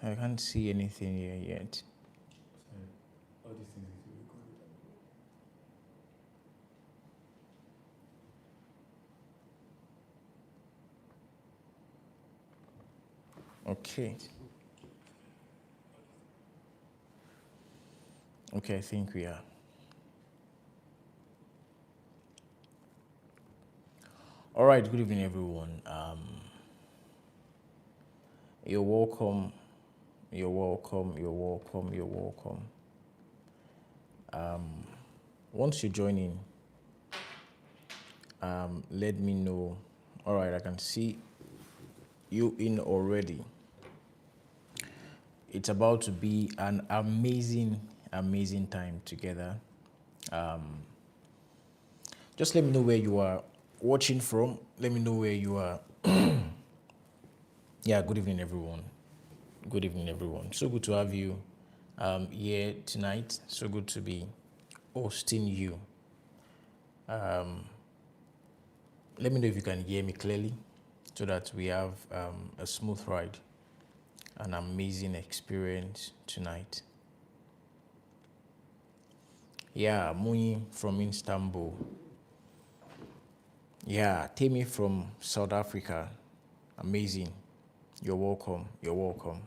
I can't see anything here yet. All these things need to be recorded. Okay. Okay, I think we are. All right, good evening, everyone. You're welcome. You're welcome. You're welcome. You're welcome. Once you join in, let me know. All right, I can see you in already. It's about to be an amazing, amazing time together. Just let me know where you are watching from. Let me know where you are. Yeah, good evening, everyone. Good evening, everyone. So good to have you here tonight. So good to be hosting you. Let me know if you can hear me clearly so that we have a smooth ride, an amazing experience tonight. Yeah, Muni from Istanbul. Yeah, Temi from South Africa. Amazing. You're welcome. You're welcome.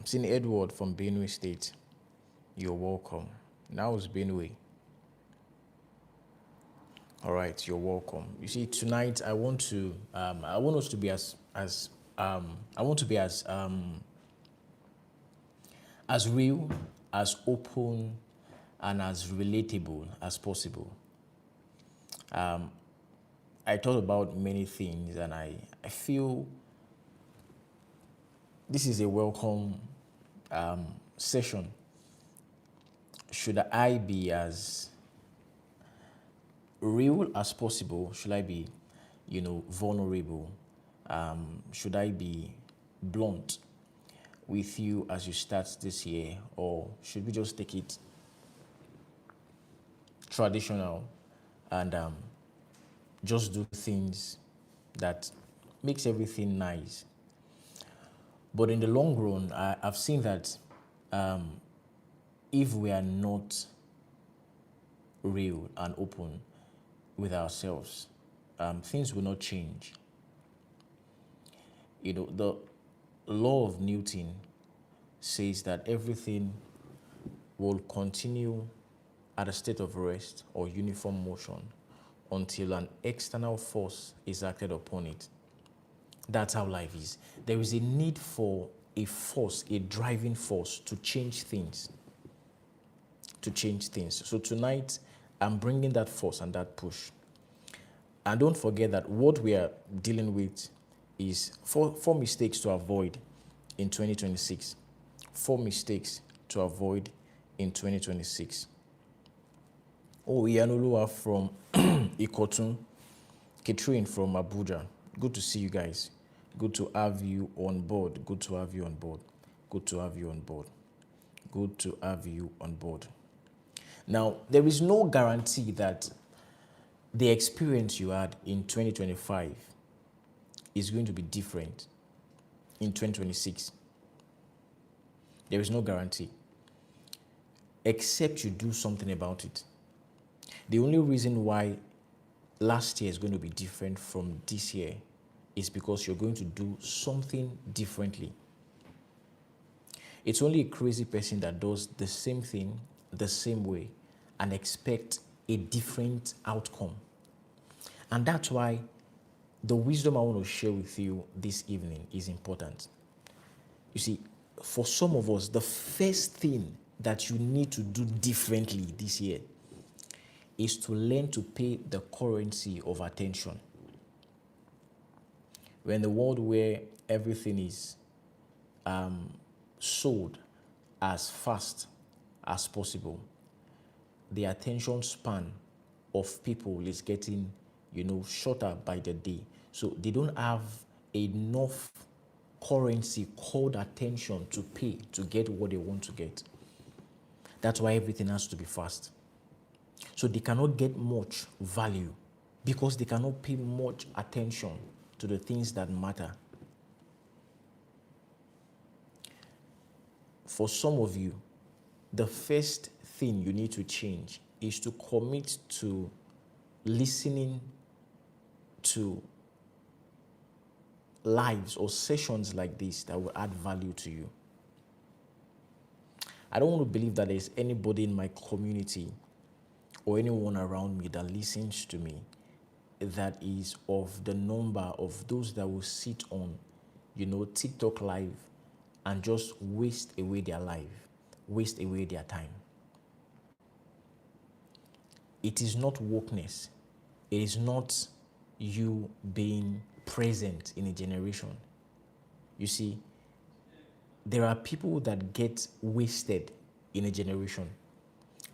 Seen Edward from Benue State. You're welcome. Now it's Benue. All right, you're welcome. You see, tonight I want us to be as real, as open, and as relatable as possible. I thought about many things, and I feel this is a welcome session. Should I be as real as possible? Should I be, vulnerable? Should I be blunt with you as you start this year, or should we just take it traditional and just do things that makes everything nice? But in the long run, I've seen that if we are not real and open with ourselves, things will not change. The law of Newton says that everything will continue at a state of rest or uniform motion until an external force is acted upon it. That's how life is. There is a need for a force, a driving force to change things. So tonight, I'm bringing that force and that push. And don't forget that what we are dealing with is four mistakes to avoid in 2026. 4 mistakes to avoid in 2026. Oh, Iyanoluwa from Ikotun, Katrine from Abuja. Good to see you guys. Good to have you on board. Good to have you on board. Good to have you on board. Good to have you on board. Now, there is no guarantee that the experience you had in 2025 is going to be different in 2026. There is no guarantee, except you do something about it. The only reason why last year is going to be different from this year is because you're going to do something differently. It's only a crazy person that does the same thing the same way and expect a different outcome. And that's why the wisdom I want to share with you this evening is important. You see, for some of us, the first thing that you need to do differently this year is to learn to pay the currency of attention. We're in the world where everything is sold as fast as possible. The attention span of people is getting, shorter by the day. So they don't have enough currency called attention to pay to get what they want to get. That's why everything has to be fast. So they cannot get much value because they cannot pay much attention to the things that matter. for some of you, the first thing you need to change is to commit to listening to lives or sessions like this that will add value to you. I don't want to believe that there's anybody in my community or anyone around me that listens to me that is of the number of those that will sit on, TikTok live and just waste away their life, waste away their time. It is not wokeness. It is not you being present in a generation. You see, there are people that get wasted in a generation,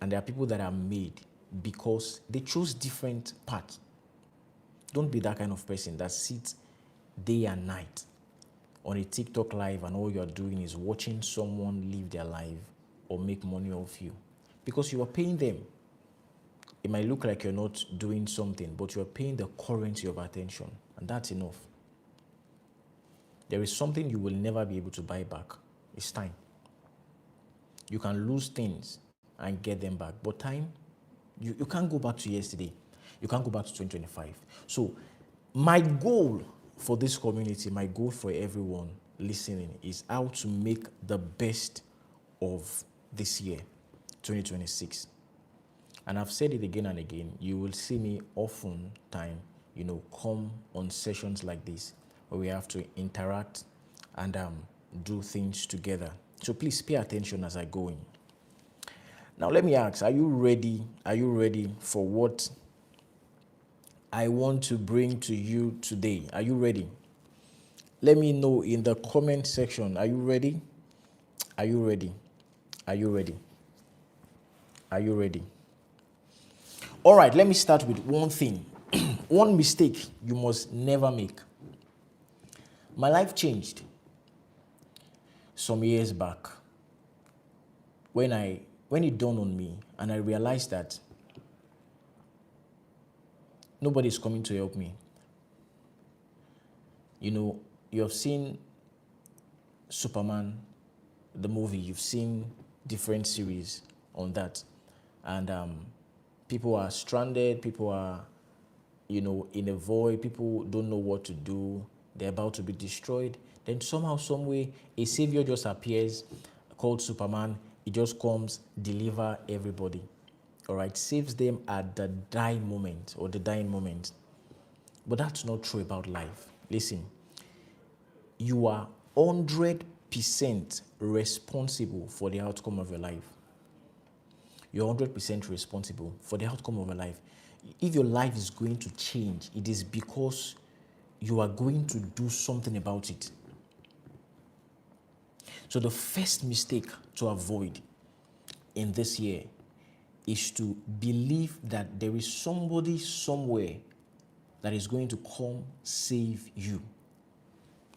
and there are people that are made because they chose different paths. Don't be that kind of person that sits day and night on a TikTok live and all you're doing is watching someone live their life or make money off you because you are paying them. It might look like you're not doing something, but you're paying the currency of attention, and that's enough. There is something you will never be able to buy back. It's time. You can lose things and get them back, but time, you can't go back to yesterday. You can't go back to 2025. So my goal for this community, my goal for everyone listening is how to make the best of this year, 2026. And I've said it again and again, you will see me often come on sessions like this where we have to interact and do things together. So please pay attention as I go in. Now let me ask, are you ready? Are you ready for what I want to bring to you today? Are you ready? Let me know in the comment section. Are you ready? Are you ready? Are you ready? Are you ready? All right, let me start with one thing. One mistake you must never make. My life changed some years back when it dawned on me and I realized that nobody is coming to help me. You have seen Superman, the movie, you've seen different series on that. And people are stranded, people are, in a void, people don't know what to do, they're about to be destroyed. Then somehow, some way, a savior just appears called Superman. He just comes, deliver everybody. All right, saves them at the dying moment. But that's not true about life. Listen, you are 100% responsible for the outcome of your life. You're 100% responsible for the outcome of your life. If your life is going to change, it is because you are going to do something about it. So the first mistake to avoid in this year is to believe that there is somebody somewhere that is going to come save you.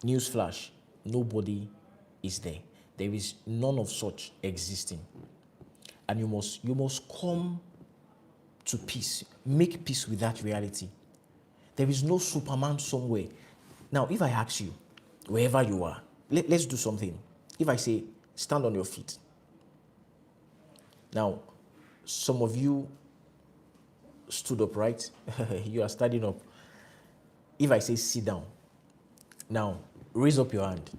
Newsflash, nobody is there. There is none of such existing. And you must come to peace. Make peace with that reality. There is no Superman somewhere. Now, if I ask you, wherever you are, let's do something. If I say, stand on your feet. Now, some of you stood up, right? You are standing up. If I say, sit down. Now, raise up your hand.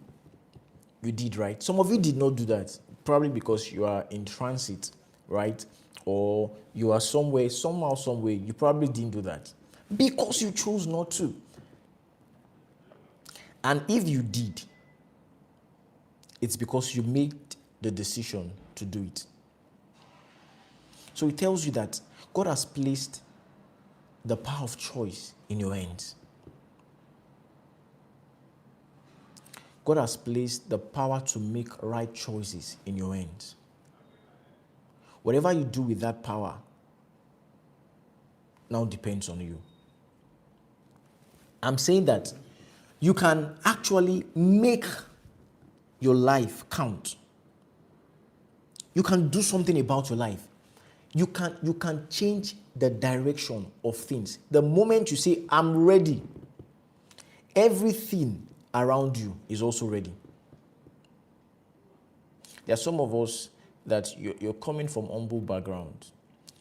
You did, right? Some of you did not do that, probably because you are in transit, right? Or you are somewhere, somehow, some way, you probably didn't do that because you chose not to. And if you did, it's because you made the decision to do it. So it tells you that God has placed the power of choice in your hands. God has placed the power to make right choices in your hands. Whatever you do with that power now depends on you. I'm saying that you can actually make your life count. You can do something about your life. You can change the direction of things. The moment you say, I'm ready, everything around you is also ready. There are some of us that you're coming from humble background.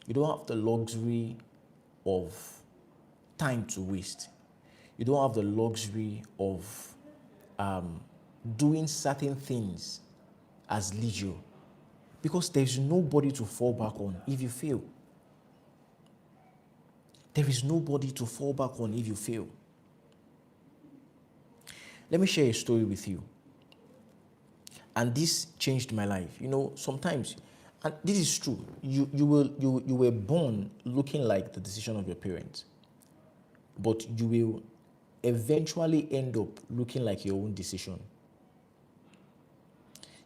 You don't have the luxury of time to waste. You don't have the luxury of doing certain things as leisure, because there's nobody to fall back on if you fail. There is nobody to fall back on if you fail. Let me share a story with you. And this changed my life. You know, sometimes, and this is true, you were born looking like the decision of your parents, but you will eventually end up looking like your own decision.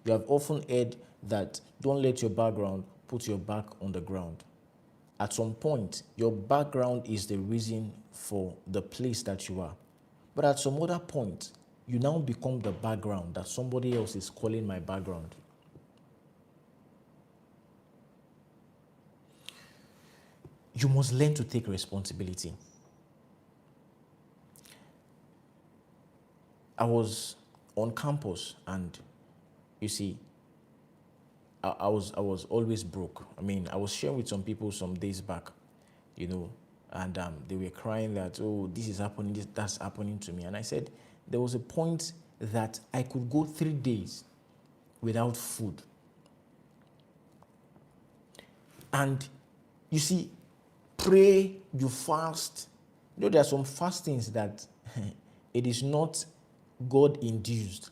You have often heard that don't let your background put your back on the ground. At some point, your background is the reason for the place that you are. But at some other point, you now become the background that somebody else is calling my background. You must learn to take responsibility. I was on campus, and you see, I was always broke. I mean, I was sharing with some people some days back, you know, and they were crying that, oh, this is happening, that's happening to me. And I said, there was a point that I could go 3 days without food. And you see, pray, you fast. You know, there are some fastings that it is not God induced.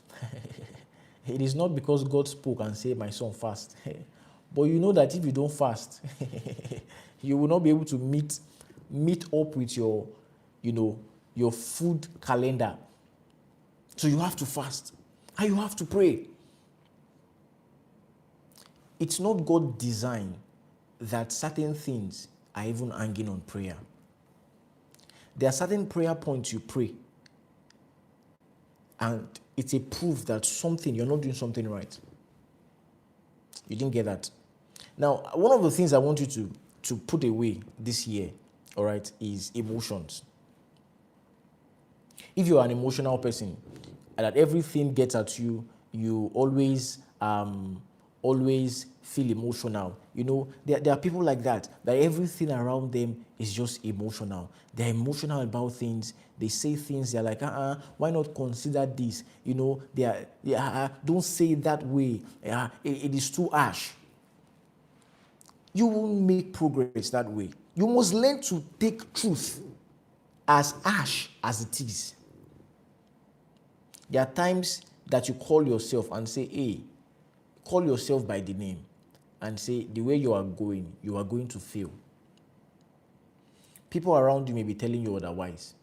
It is not because God spoke and said, my son, fast. But you know that if you don't fast, you will not be able to meet up with your, your food calendar. So you have to fast and you have to pray. It's not God's design that certain things are even hanging on prayer. There are certain prayer points you pray, and it's a proof that you're not doing something right. You didn't get that. Now, one of the things I want you to put away this year, all right, is emotions. If you're an emotional person, and that everything gets at you, you always feel emotional. You know, there are people like that everything around them is just emotional. They're emotional about things. They say things, they're like, why not consider this? You know, don't say it that way. It is too harsh. You won't make progress that way. You must learn to take truth as harsh as it is. There are times that you call yourself and say, hey, call yourself by the name and say, the way you are going to fail. People around you may be telling you otherwise,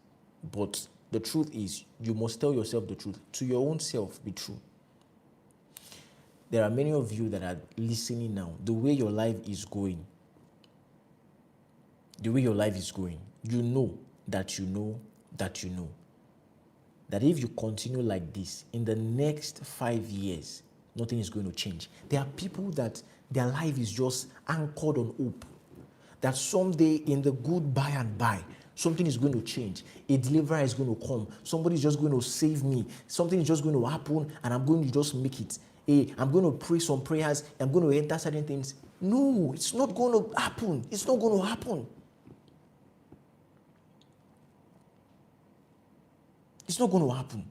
but the truth is, you must tell yourself the truth. To your own self, be true. There are many of you that are listening now. The way your life is going, you know that you know that you know that if you continue like this, in the next 5 years, nothing is going to change. There are people that their life is just anchored on hope, that someday in the good by and by, something is going to change. A deliverer is going to come. Somebody is just going to save me. Something is just going to happen, and I'm going to just make it. Hey, I'm going to pray some prayers. I'm going to enter certain things. No, it's not going to happen. It's not going to happen. It's not going to happen.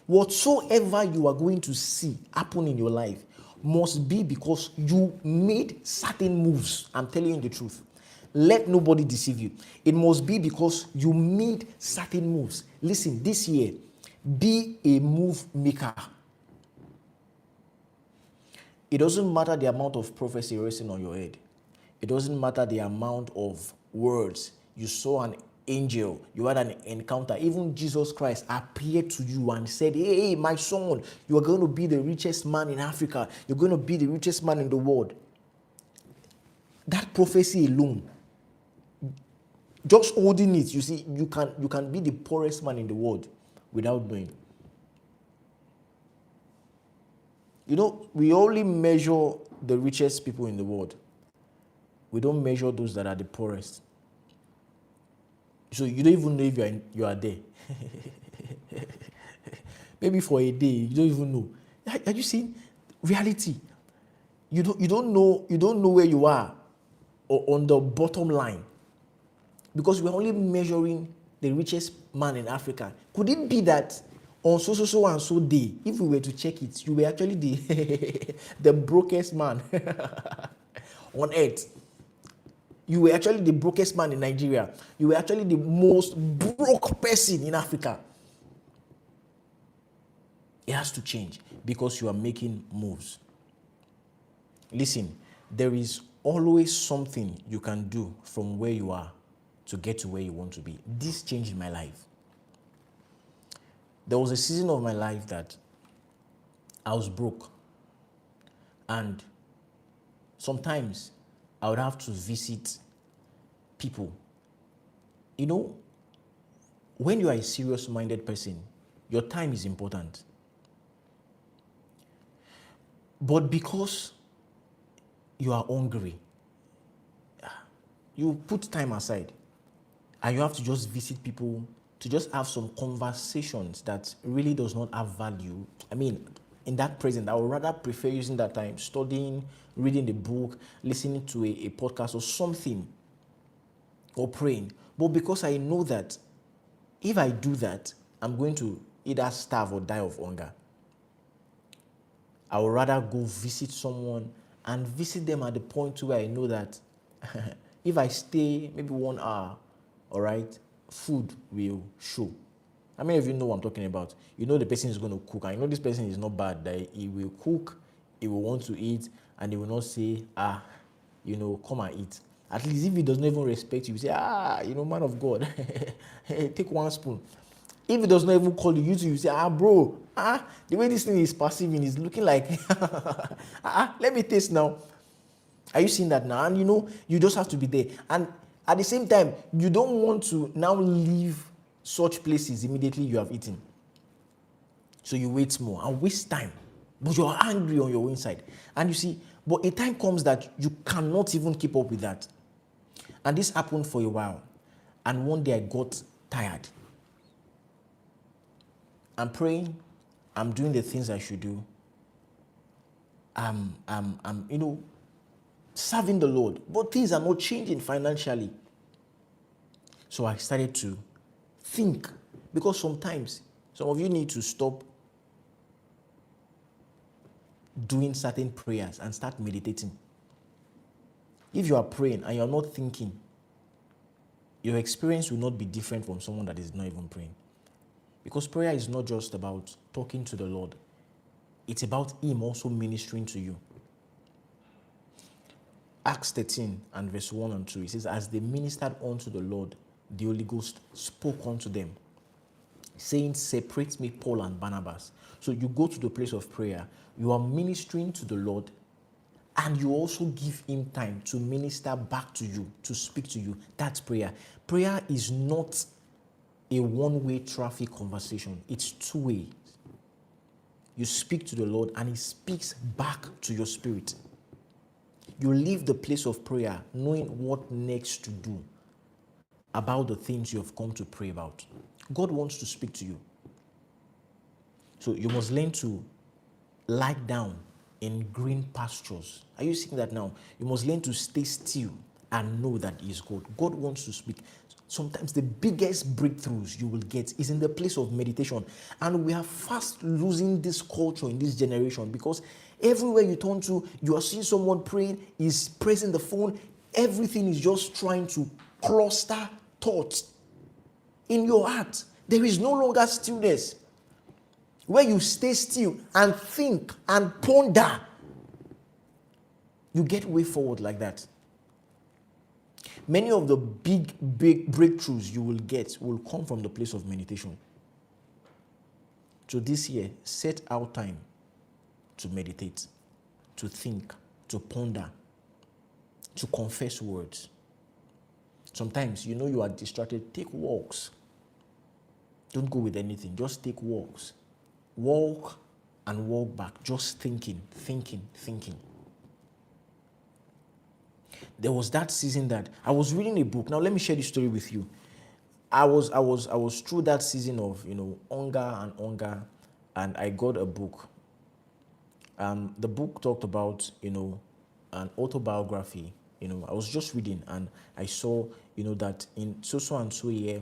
Whatsoever you are going to see happen in your life must be because you made certain moves. I'm telling you the truth. Let nobody deceive you. It must be because you made certain moves. Listen, this year, be a move maker. It doesn't matter the amount of prophecy resting on your head. It doesn't matter the amount of words. You saw an angel, you had an encounter. Even Jesus Christ appeared to you and said, hey, my son, you are going to be the richest man in Africa. You're going to be the richest man in the world. That prophecy alone, just holding it, you see, you can be the poorest man in the world without knowing. You know, we only measure the richest people in the world. We don't measure those that are the poorest. So you don't even know if you are there. Maybe for a day, you don't even know. Are you seeing reality? You don't know where you are or on the bottom line, because we're only measuring the richest man in Africa. Could it be that on so and so day, if we were to check it, you were actually the the brokest man on earth? You were actually the brokest man in Nigeria. You were actually the most broke person in Africa. It has to change because you are making moves. Listen, there is always something you can do from where you are to get to where you want to be. This changed my life. There was a season of my life that I was broke. And sometimes I would have to visit people. You know, when you are a serious-minded person, your time is important. But because you are hungry, you put time aside and you have to just visit people to just have some conversations that really does not have value. I mean, in that present, I would rather prefer using that time studying, reading the book, listening to a podcast or something, or praying. But because I know that if I do that, I'm going to either starve or die of hunger, I would rather go visit someone and visit them at the point where I know that if I stay maybe 1 hour, all right, food will show. How many of you know what I'm talking about? You know the person is going to cook, and you know this person is not bad, that he will cook, he will want to eat, and he will not say, come and eat. At least if he does not even respect you, say, man of God, take 1 spoon. If he does not even call you, you say, bro, the way this thing is perceiving is looking like, let me taste now. Are you seeing that now? And you just have to be there. And at the same time, you don't want to now leave such places immediately you have eaten. So you wait more and waste time. But you're angry on your inside. And you see, but a time comes that you cannot even keep up with that. And this happened for a while. And one day I got tired. I'm praying, I'm doing the things I should do. I'm serving the Lord, but things are not changing financially. So I started to think, because sometimes some of you need to stop doing certain prayers and start meditating. If you are praying and you're not thinking, your experience will not be different from someone that is not even praying. Because prayer is not just about talking to the Lord. It's about Him also ministering to you. Acts 13 and verse 1 and 2, it says, as they ministered unto the Lord, the Holy Ghost spoke unto them, saying, separate me Paul and Barnabas. So you go to the place of prayer, you are ministering to the Lord, and you also give Him time to minister back to you, to speak to you. That's prayer. Prayer is not a one-way traffic conversation. It's two-way. You speak to the Lord and He speaks back to your spirit. You leave the place of prayer knowing what next to do about the things you have come to pray about. God wants to speak to you. So you must learn to lie down in green pastures. Are you seeing that now? You must learn to stay still and know that He is God. God wants to speak. Sometimes the biggest breakthroughs you will get is in the place of meditation. And we are fast losing this culture in this generation, because everywhere you turn to, you are seeing someone praying, is pressing the phone. Everything is just trying to cluster thoughts in your heart. There is no longer stillness where you stay still and think and ponder. You get way forward like that. Many of the big breakthroughs you will get will come from the place of meditation. So this year, set out time to meditate, to think, to ponder, to confess words. Sometimes, you are distracted. Take walks. Don't go with anything. Just take walks. Walk and walk back. Just thinking. There was that season that I was reading a book. Now let me share this story with you. I was through that season of hunger, and I got a book. The book talked about, an autobiography. I was just reading and I saw, that in so and so year,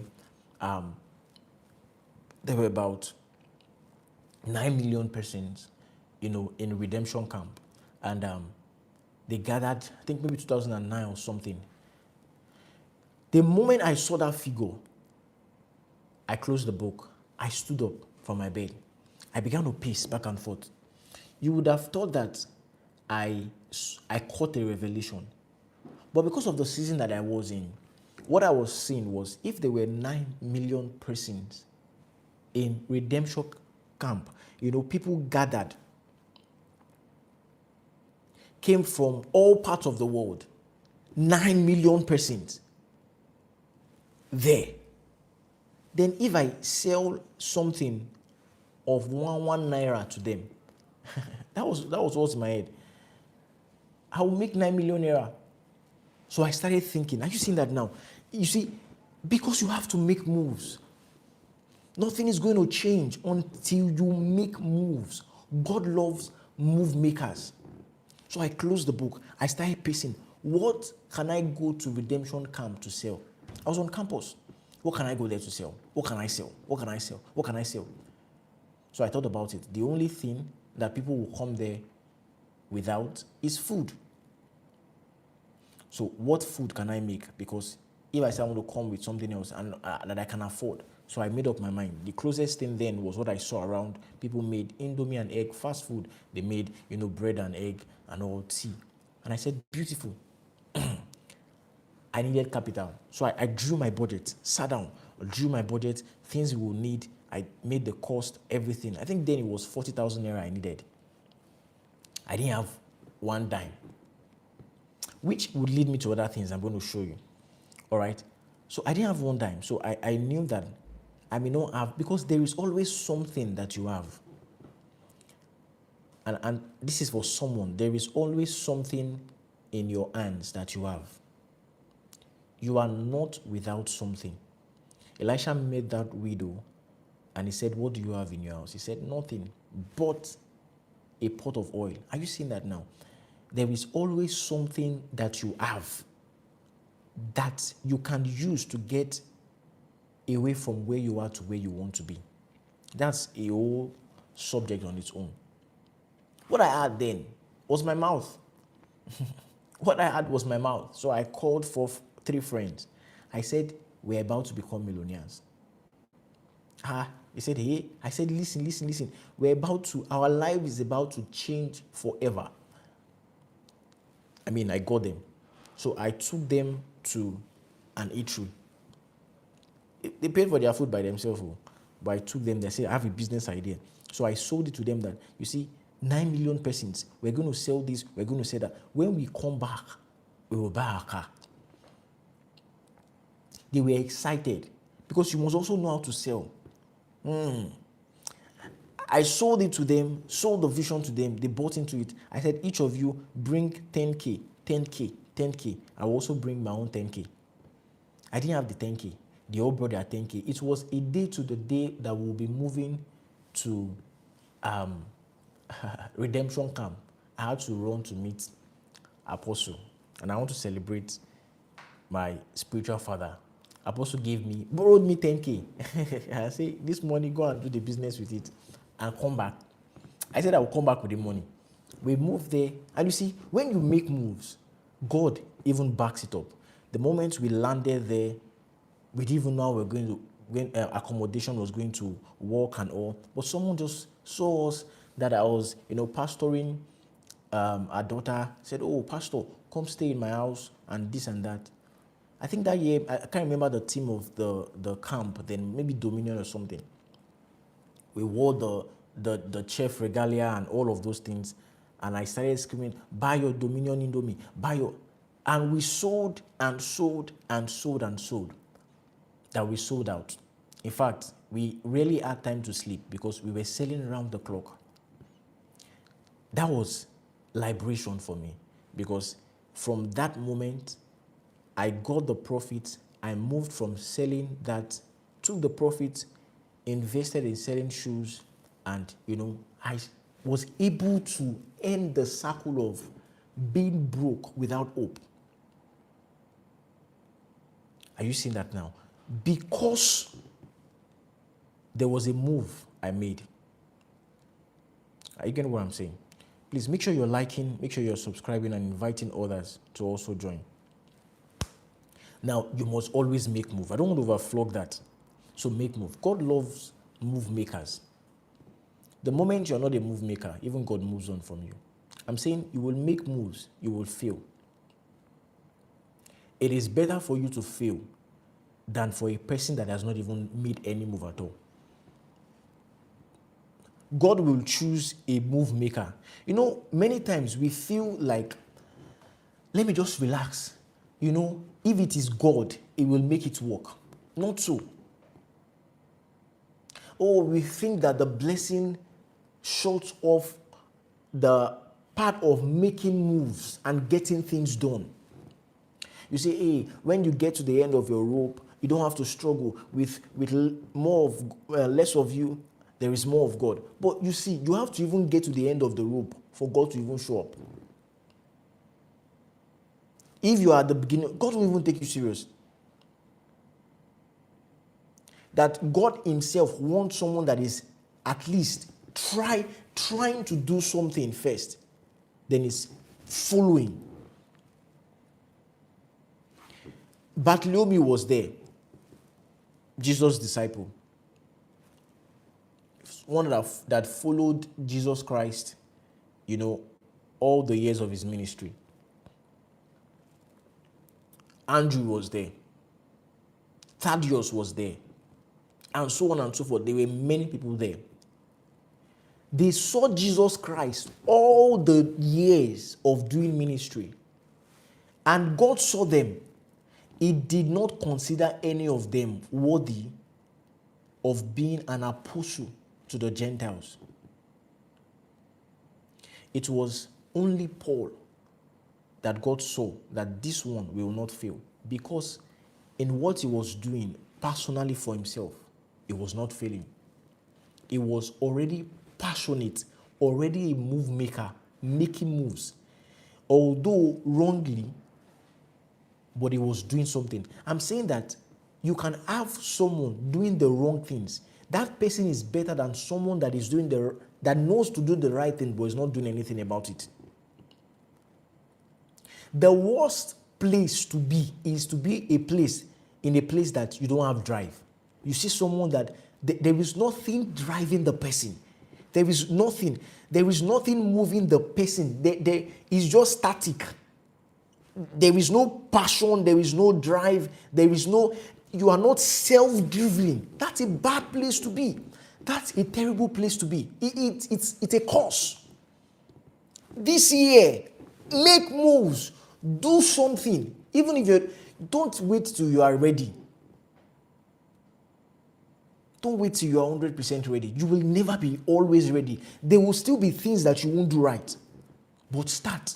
there were about 9 million persons, in redemption camp. And they gathered, I think maybe 2009 or something. The moment I saw that figure, I closed the book. I stood up from my bed. I began to pace back and forth. You would have thought that I caught a revelation. But because of the season that I was in, what I was seeing was if there were 9 million persons in redemption camp, people gathered, came from all parts of the world, 9 million persons there. Then if I sell something of one naira to them, that was what's in my head. I will make 9 million naira. So I started thinking, are you seeing that now? You see, because you have to make moves. Nothing is going to change until you make moves. God loves move makers. So I closed the book. I started pacing. What can I go to redemption camp to sell? I was on campus. What can I go there to sell? What can I sell? What can I sell? What can I sell? So I thought about it. The only thing that people will come there without is food. So what food can I make? Because if I say I want to come with something else and that I can afford, so I made up my mind. The closest thing then was what I saw around. People made indomie and egg, fast food. They made, bread and egg and all, tea. And I said, beautiful. I needed capital. So I drew my budget, sat down, drew my budget, things we will need. I made the cost, everything. I think then it was 40,000 naira I needed. I didn't have one dime, which would lead me to other things I'm going to show you. All right. So I didn't have one dime. So I knew that I may not have, because there is always something that you have. And this is for someone. There is always something in your hands that you have. You are not without something. Elisha met that widow and he said, what do you have in your house? He said, nothing but a pot of oil. Are you seeing that now? There is always something that you have that you can use to get away from where you are to where you want to be. That's a whole subject on its own. What I had then was my mouth. What I had was my mouth. So I called for 3 friends. I said, we're about to become millionaires. He said, hey. I said, listen. Our life is about to change forever. I got them. So I took them to an eatery. They paid for their food by themselves, but I took them. They said, I have a business idea. So I sold it to them that, 9 million persons, we're going to sell this, we're going to sell that. When we come back, we will buy our car. They were excited because you must also know how to sell. I sold it to them, sold the vision to them. They bought into it. I said, each of you bring 10K, 10K, 10K. I will also bring my own 10K. I didn't have the 10K. They all brought their 10K. It was a day to the day that we'll be moving to redemption camp. I had to run to meet Apostle. And I want to celebrate my spiritual father. Apostle borrowed me 10K. I say, this money, go and do the business with it and come back. I said I will come back with the money. We moved there. And you see, when you make moves, God even backs it up. The moment we landed there, we didn't even know when accommodation was going to work and all. But someone just saw us that I was, pastoring our daughter, said, oh, pastor, come stay in my house and this and that. I think that year, I can't remember the theme of the camp, then maybe Dominion or something. We wore the chef regalia and all of those things. And I started screaming, buy your Dominion Indomie, buy your... And we sold and sold and sold and sold. That we sold out. In fact, we rarely had time to sleep because we were selling around the clock. That was liberation for me because from that moment, I got the profit. I moved from selling that, took the profit, invested in selling shoes, and I was able to end the cycle of being broke without hope. Are you seeing that now? Because there was a move I made. Are you getting what I'm saying? Please make sure you're liking, make sure you're subscribing and inviting others to also join. Now, you must always make move. I don't want to overflog that. So make move. God loves move makers. The moment you're not a move maker, even God moves on from you. I'm saying you will make moves, you will fail. It is better for you to fail than for a person that has not even made any move at all. God will choose a move maker. You know, many times we feel like, let me just relax. You know, if it is God, it will make it work. Not so. Oh, we think that the blessing shuts off the part of making moves and getting things done. You say, hey, when you get to the end of your rope, you don't have to struggle with more of less of you. There is more of God. But you see, you have to even get to the end of the rope for God to even show up. If you are at the beginning, God won't even take you serious. That God himself wants someone that is at least trying to do something first, then is following. Bartholomew was there, Jesus' disciple, one that followed Jesus Christ, you know, all the years of his ministry. Andrew was there, Thaddeus was there, and so on and so forth. There were many people there. They saw Jesus Christ all the years of doing ministry, and God saw them. He did not consider any of them worthy of being an apostle to the Gentiles. It was only Paul that God saw that this one will not fail, because in what he was doing personally for himself, he was not failing. He was already passionate, already a move maker, making moves. Although wrongly, but he was doing something. I'm saying that you can have someone doing the wrong things. That person is better than someone that is doing that knows to do the right thing but is not doing anything about it. The worst place to be is to be in a place that you don't have drive. You see someone that there is nothing driving the person. There is nothing moving the person. There is just static. There is no passion, there is no drive, you are not self-driven. That's a bad place to be. That's a terrible place to be. It's a curse. This year, make moves, do something. Even if don't wait till you are ready. Don't wait till you are 100% ready. You will never be always ready. There will still be things that you won't do right. But start.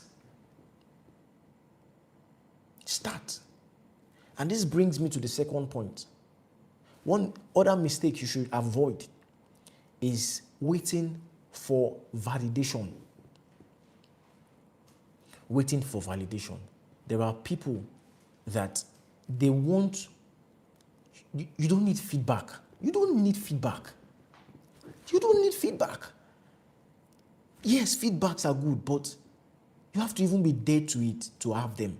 Start. And this brings me to the second point. One other mistake you should avoid is waiting for validation. Waiting for validation. There are people that they want, you don't need feedback. You don't need feedback. You don't need feedback. Yes, feedbacks are good, but you have to even be dead to it to have them.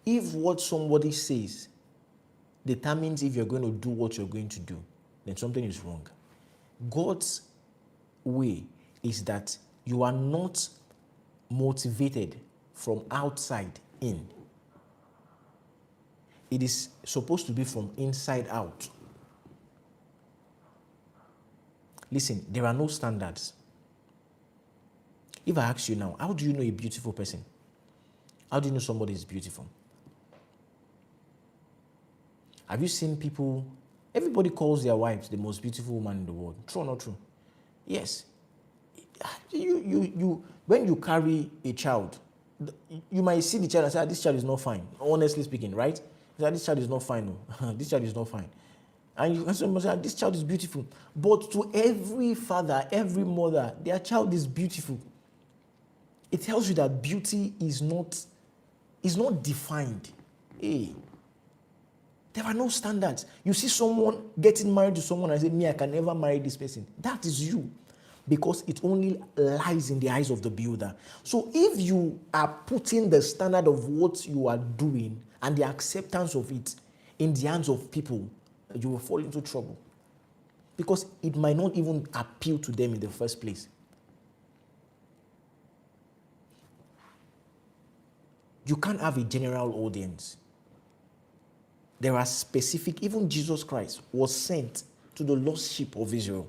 If what somebody says determines if you're going to do what you're going to do, then something is wrong. God's way is that you are not motivated from outside in. It is supposed to be from inside out. Listen, there are no standards. If I ask you now, how do you know a beautiful person? How do you know somebody is beautiful? Have you seen people, everybody calls their wives the most beautiful woman in the world. True or not true? Yes. When you carry a child, you might see the child and say, this child is not fine. Honestly speaking, right? This child is not fine. No. This child is not fine. And you can say, this child is beautiful. But to every father, every mother, their child is beautiful. It tells you that beauty is not defined. Hey, there are no standards. You see someone getting married to someone and say, me, I can never marry this person. That is you. Because it only lies in the eyes of the builder. So if you are putting the standard of what you are doing and the acceptance of it in the hands of people, you will fall into trouble. Because it might not even appeal to them in the first place. You can't have a general audience. There are specific, even Jesus Christ was sent to the lost sheep of Israel.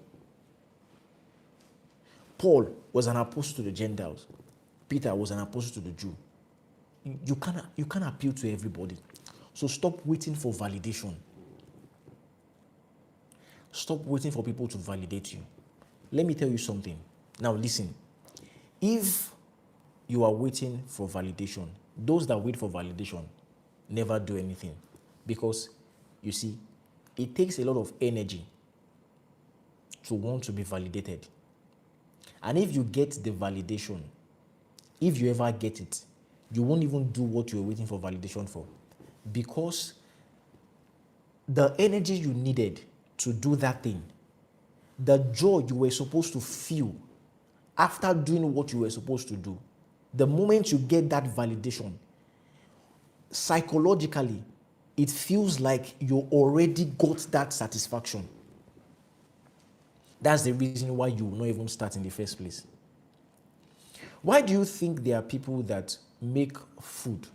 Paul was an apostle to the Gentiles. Peter was an apostle to the Jew. You can't appeal to everybody. So stop waiting for validation. Stop waiting for people to validate you. Let me tell you something. Now listen. If you are waiting for validation, those that wait for validation never do anything. Because, you see, it takes a lot of energy to want to be validated. And if you get the validation, if you ever get it, you won't even do what you're waiting for validation for. Because the energy you needed to do that thing, the joy you were supposed to feel after doing what you were supposed to do, the moment you get that validation, psychologically, it feels like you already got that satisfaction. That's the reason why you will not even start in the first place. Why do you think there are people that make food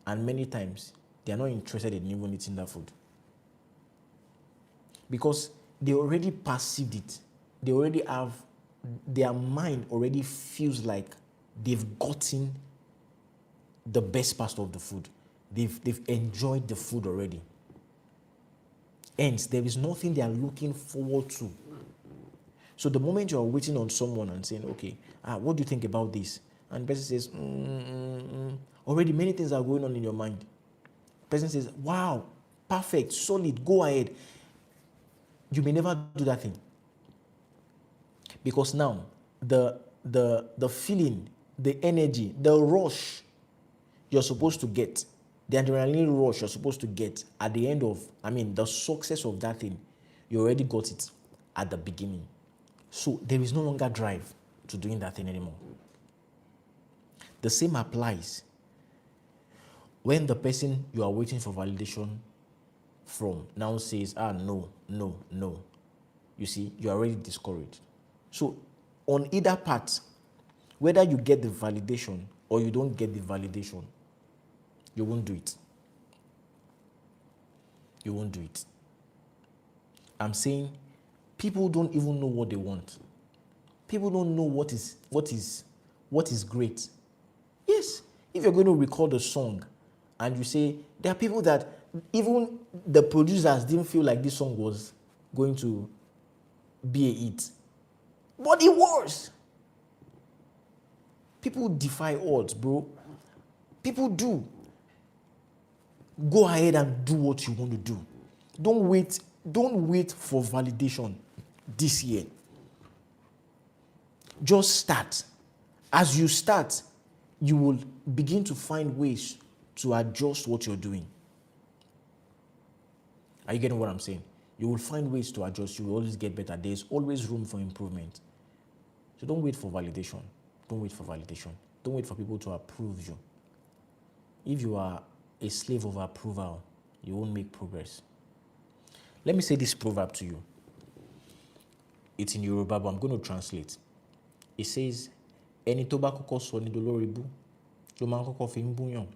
and many times they are not interested in even eating that food? Because they already perceived it. They already have, their mind already feels like they've gotten the best part of the food. They've enjoyed the food already. Hence, there is nothing they are looking forward to. So the moment you are waiting on someone and saying, okay, what do you think about this? And the person says, already many things are going on in your mind. The person says, wow, perfect, solid, go ahead. You may never do that thing. Because now, the feeling, the energy, the rush you're supposed to get, the adrenaline rush you're supposed to get at the end of, the success of that thing, you already got it at the beginning. So there is no longer drive to doing that thing anymore. The same applies when the person you are waiting for validation from now says, no. You see, you're already discouraged. So on either part, whether you get the validation or you don't get the validation, you won't do it. You won't do it. I'm saying people don't even know what they want. People don't know what is great. Yes, if you're going to record a song and you say, there are people that even the producers didn't feel like this song was going to be a hit. But it was. People defy odds, bro. People do. Go ahead and do what you want to do. Don't wait for validation this year. Just start. As you start, you will begin to find ways to adjust what you're doing. Are you getting what I'm saying? You will find ways to adjust. You will always get better. There's always room for improvement. So don't wait for validation. Don't wait for validation. Don't wait for people to approve you. If you are a slave of approval, you won't make progress. Let me say this proverb to you. It's in Yoruba, but I'm going to translate. It says, "Ẹni tó bá kọ́kọ́ sọ ní dolóríbú, ló máa kọ́kọ́ fi ń búyàn."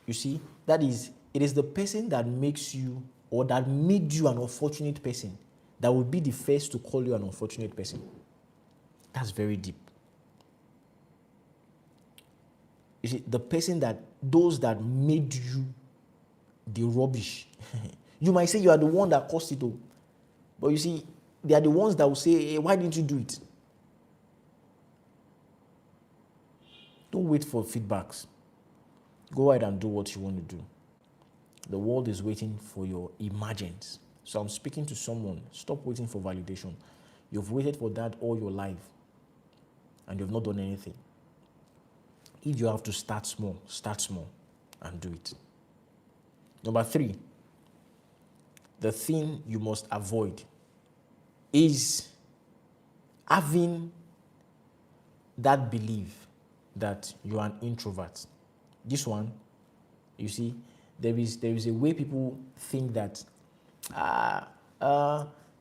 You see, it is the person that makes you or that made you an unfortunate person that will be the first to call you an unfortunate person. That's very deep. You see, those that made you the rubbish. You might say you are the one that caused it all. But you see, they are the ones that will say, hey, why didn't you do it? Don't wait for feedbacks. Go ahead and do what you want to do. The world is waiting for your emergence. So I'm speaking to someone. Stop waiting for validation. You've waited for that all your life and you've not done anything. If you have to start small and do it. Number 3, the thing you must avoid is having that belief that you are an introvert. This one, you see, there is a way people think that,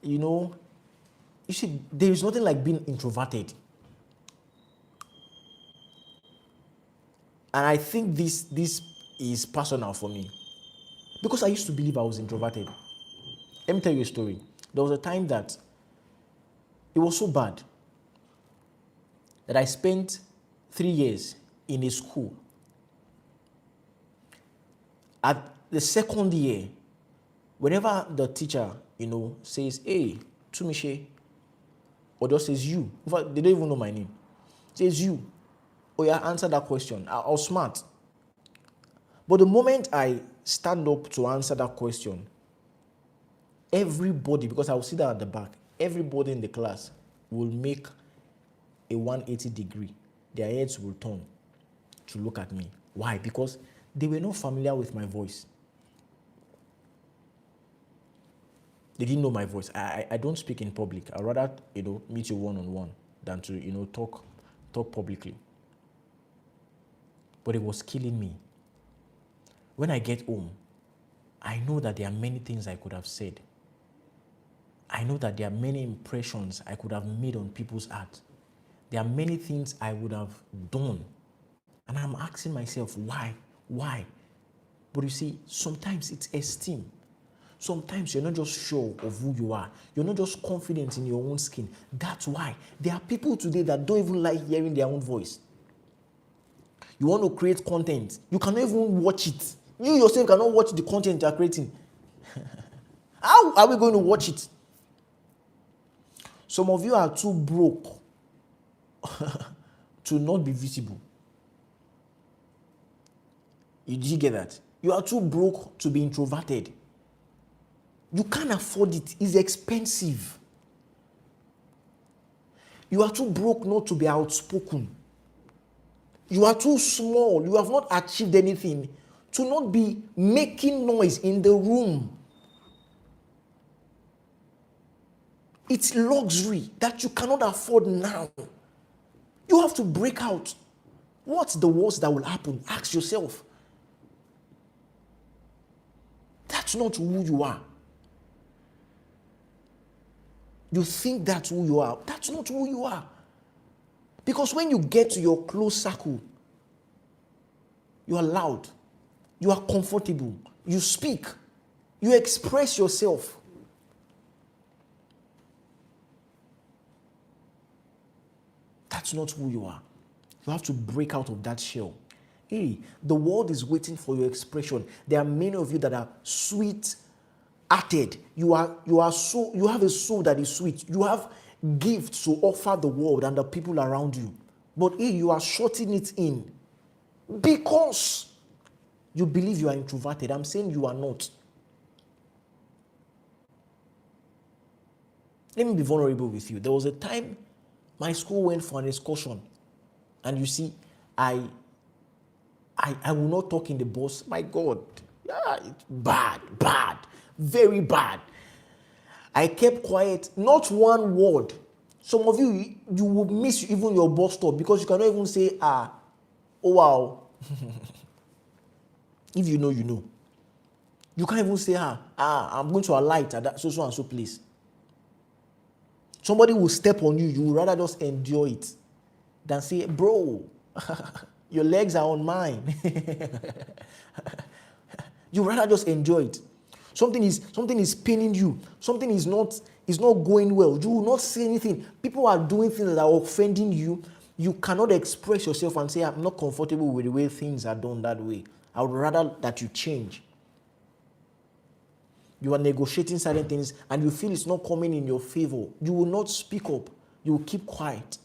you see, there is nothing like being introverted. And I think this is personal for me because I used to believe I was introverted. Let me tell you a story. There was a time that it was so bad that I spent 3 years in a school. At the second year, whenever the teacher, says, "Hey, Tumishe," or just says "you," in fact, they don't even know my name, says "you," oh yeah, answer that question. I was smart. But the moment I stand up to answer that question, everybody, because I will sit down at the back, everybody in the class will make a 180 degree. Their heads will turn to look at me. Why? Because they were not familiar with my voice. They didn't know my voice. I don't speak in public. I'd rather, meet you one-on-one than to, talk publicly. But it was killing me. When I get home, I know that there are many things I could have said. I know that there are many impressions I could have made on people's heart. There are many things I would have done. And I'm asking myself, why? Why? But you see, sometimes it's esteem. Sometimes you're not just sure of who you are. You're not just confident in your own skin. That's why. There are people today that don't even like hearing their own voice. You want to create content. You cannot even watch it. You yourself cannot watch the content you're creating. How are we going to watch it? Some of you are too broke to not be visible. Did you get that? You are too broke to be introverted. You can't afford it. It's expensive. You are too broke not to be outspoken. You are too small. You have not achieved anything to not be making noise in the room. It's luxury that you cannot afford now. You have to break out. What's the worst that will happen? Ask yourself. That's not who you are. You think that's who you are. That's not who you are. Because when you get to your close circle, you are loud. You are comfortable. You speak. You express yourself. That's not who you are. You have to break out of that shell. Hey, the world is waiting for your expression. There are many of you that are sweet-hearted. You have a soul that is sweet. You have gifts to offer the world and the people around you. But hey, you are shutting it in because you believe you are introverted. I'm saying you are not. Let me be vulnerable with you. There was a time my school went for an excursion. And you see, I will not talk in the bus. My God, it's bad, very bad. I kept quiet, not one word. Some of you will miss even your bus stop because you cannot even say, oh wow. If you know, you know. You can't even say, I'm going to alight at that so and so place. Somebody will step on you, you would rather just endure it than say, bro, your legs are on mine. You rather just enjoy it. Something is paining you. Something is not going well. You will not say anything. People are doing things that are offending you. You cannot express yourself and say, I'm not comfortable with the way things are done that way. I would rather that you change. You are negotiating certain things and you feel it's not coming in your favor. You will not speak up. You will keep quiet.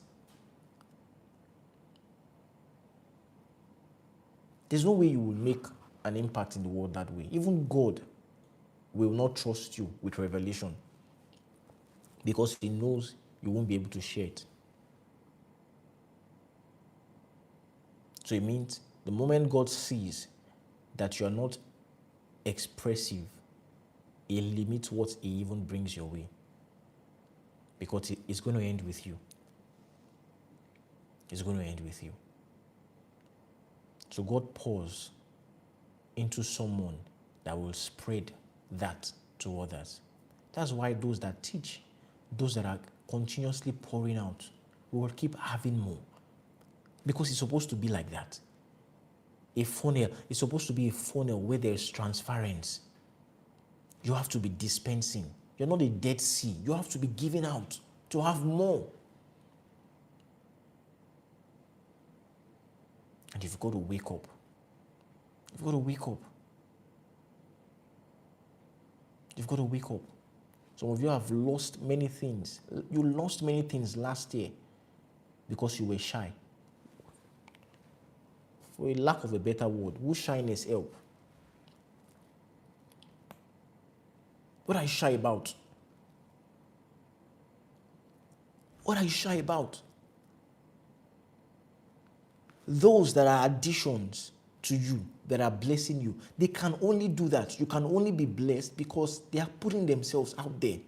There's no way you will make an impact in the world that way. Even God will not trust you with revelation because he knows you won't be able to share it. So it means the moment God sees that you are not expressive, he limits what he even brings your way. Because it's going to end with you. It's going to end with you. So God pours into someone that will spread that to others. That's why those that teach, those that are continuously pouring out, will keep having more. Because it's supposed to be like that. A funnel is supposed to be a funnel where there's transference. You have to be dispensing. You're not a Dead Sea. You have to be giving out to have more. And you've got to wake up. You've got to wake up. You've got to wake up. Some of you have lost many things. You lost many things last year because you were shy. For a lack of a better word, will shyness help? What are you shy about? What are you shy about? Those that are additions to you, that are blessing you, they can only do that. You can only be blessed because they are putting themselves out there.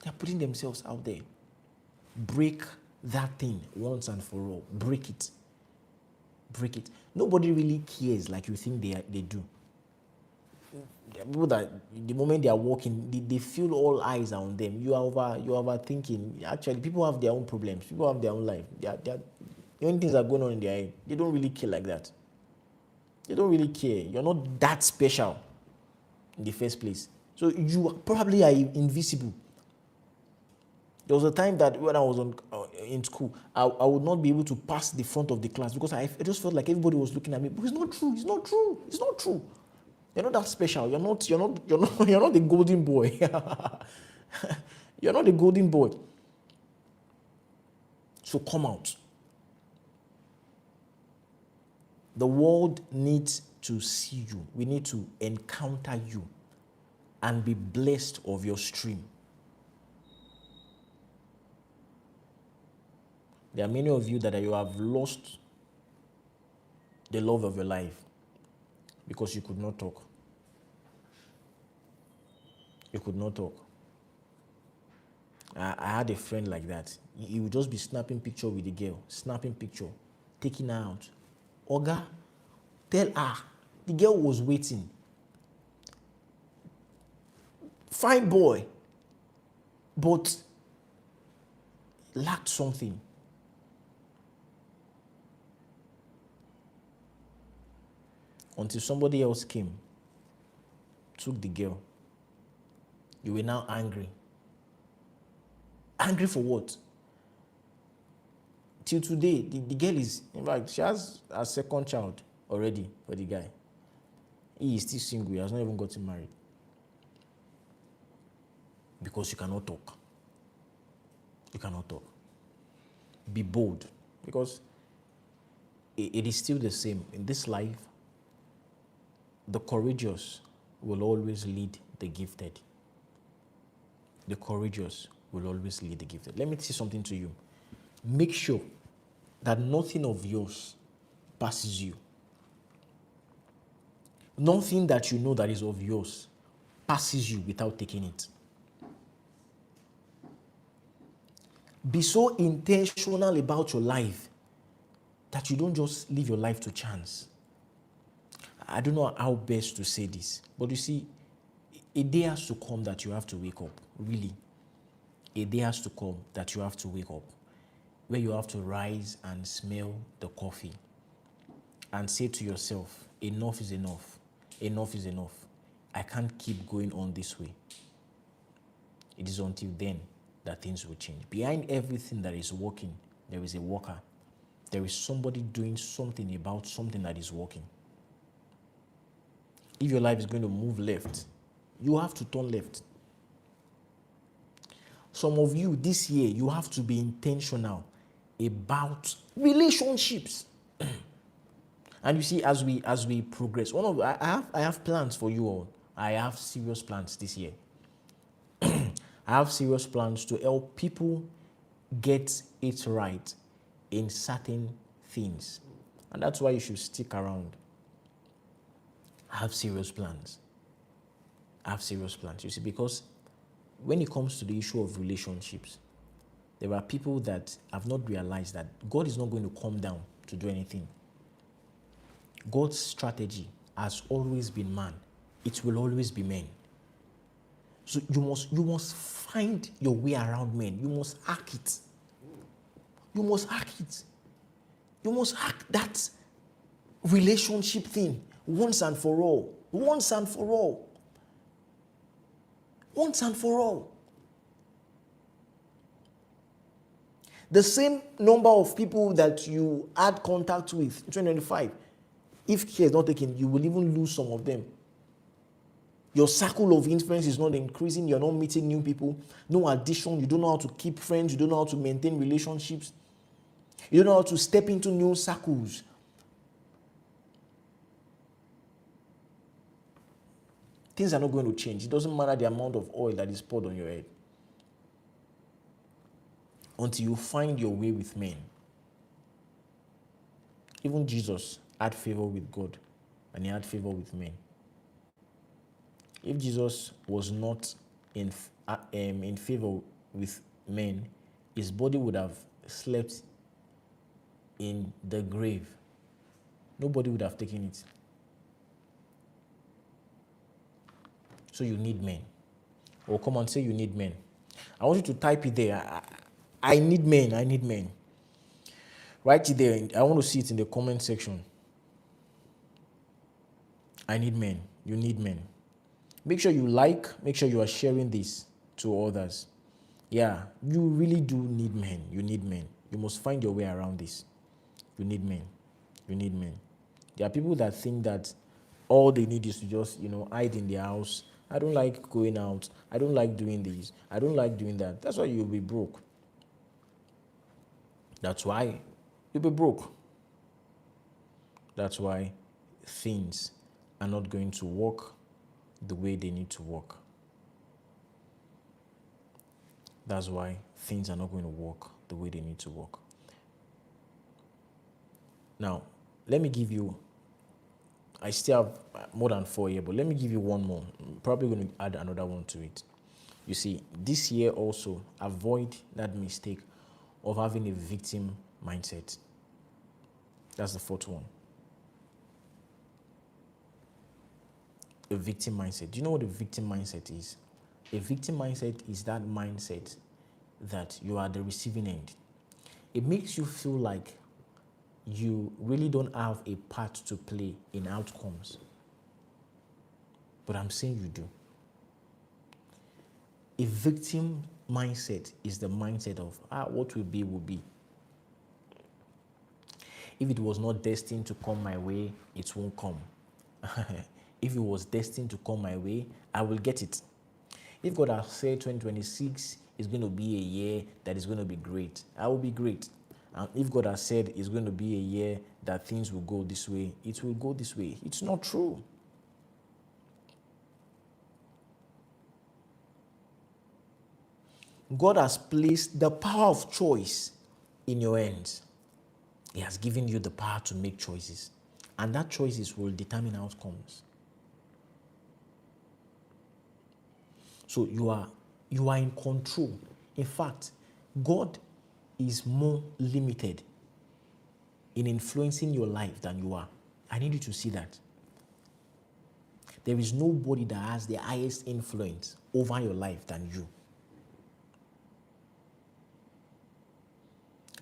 They are putting themselves out there. Break that thing once and for all. Break it. Break it. Nobody really cares like you think they do. People that the moment they are walking, they feel all eyes are on them. You're overthinking. Actually, people have their own problems. People have their own life. The only things that are going on in their head, they don't really care like that. They don't really care. You're not that special in the first place. So you probably are invisible. There was a time that when I was in school, I would not be able to pass the front of the class because I just felt like everybody was looking at me. But it's not true. It's not true. It's not true. You're not that special. You're not the golden boy. You're not the golden boy. So come out. The world needs to see you. We need to encounter you and be blessed of your stream. There are many of you that you have lost the love of your life because you could not talk. You could not talk. I had a friend like that. He would just be snapping picture with the girl, snapping picture, taking her out. Oga, tell her. The girl was waiting. Fine boy, but lacked something. Until somebody else came, took the girl. You were now angry. Angry for what? Till today, the girl is, in fact, she has a second child already for the guy. He is still single. He has not even gotten married. Because you cannot talk. You cannot talk. Be bold. Because it is still the same. In this life, the courageous will always lead the gifted. The courageous will always lead the gifted. Let me say something to you. Make sure that nothing of yours passes you. Nothing that you know that is of yours passes you without taking it. Be so intentional about your life that you don't just live your life to chance. I don't know how best to say this, but you see, a day has to come that you have to wake up, really. A day has to come that you have to wake up, where you have to rise and smell the coffee and say to yourself, enough is enough. Enough is enough. I can't keep going on this way. It is until then that things will change. Behind everything that is working, there is a worker. There is somebody doing something about something that is working. If your life is going to move left, you have to turn left. Some of you this year, you have to be intentional about relationships. And you see, as we progress, I have plans for you all. I have serious plans this year. I have serious plans to help people get it right in certain things. And that's why you should stick around. I have serious plans. I have serious plans. You see, because when it comes to the issue of relationships, there are people that have not realized that God is not going to come down to do anything. God's strategy has always been man. It will always be men. So you must find your way around men. You must hack it. You must hack it. You must hack that relationship thing once and for all. Once and for all. Once and for all. The same number of people that you had contact with in 2025, if care is not taken, you will even lose some of them. Your circle of influence is not increasing. You're not meeting new people. No addition. You don't know how to keep friends. You don't know how to maintain relationships. You don't know how to step into new circles. Things are not going to change. It doesn't matter the amount of oil that is poured on your head. Until you find your way with men. Even Jesus had favor with God and he had favor with men. If Jesus was not in favor with men, his body would have slept in the grave. Nobody would have taken it. So you need men. Or come on, say you need men. I want you to type it there. I need men. I need men. Write it there. I want to see it in the comment section. I need men. You need men. Make sure you like, make sure you are sharing this to others. Yeah, you really do need men. You need men. You must find your way around this. You need men. You need men. There are people that think that all they need is to just, hide in their house. I don't like going out. I don't like doing this. I don't like doing that. That's why you'll be broke. That's why you'll be broke. That's why things are not going to work the way they need to work. That's why things are not going to work the way they need to work. Now, let me give you, I still have more than 4 here, but let me give you one more. I'm probably going to add another one to it. You see, this year also, avoid that mistake of having a victim mindset. That's the fourth one. A victim mindset. Do you know what a victim mindset is? A victim mindset is that mindset that you are the receiving end. It makes you feel like you really don't have a part to play in outcomes. But I'm saying you do. A victim mindset is the mindset of, what will be, will be. If it was not destined to come my way, it won't come. If it was destined to come my way, I will get it. If God has said 2026 is going to be a year that is going to be great, I will be great. And if God has said it's going to be a year that things will go this way, it will go this way. It's not true. God has placed the power of choice in your hands. He has given you the power to make choices. And that choices will determine outcomes. So you are in control. In fact, God is more limited in influencing your life than you are. I need you to see that. There is nobody that has the highest influence over your life than you.